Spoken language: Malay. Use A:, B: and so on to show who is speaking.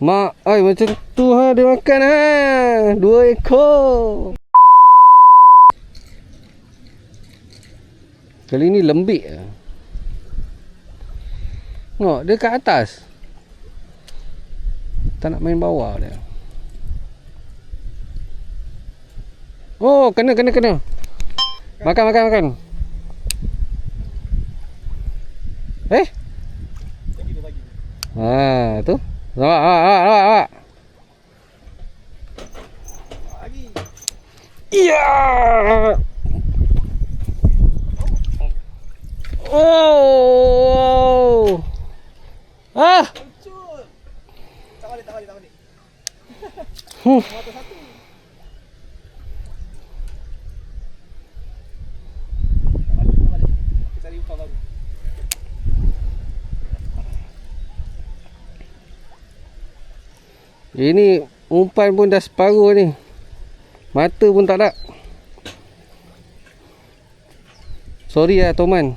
A: Mak, ai macam tu ha dia makan ha. 2 ekor. Kali ni lembik ah. Tengok dia kat atas. Tak nak main bawah dia. Oh, kena. Makan. Ha, tu. Awak. Iya. Oh. Ah.
B: Tak balik. Motor satu. Tak balik. Cari umpan baru.
A: Ini umpan pun dah separuh ni. Mata pun tak ada. Sorry lah Toman.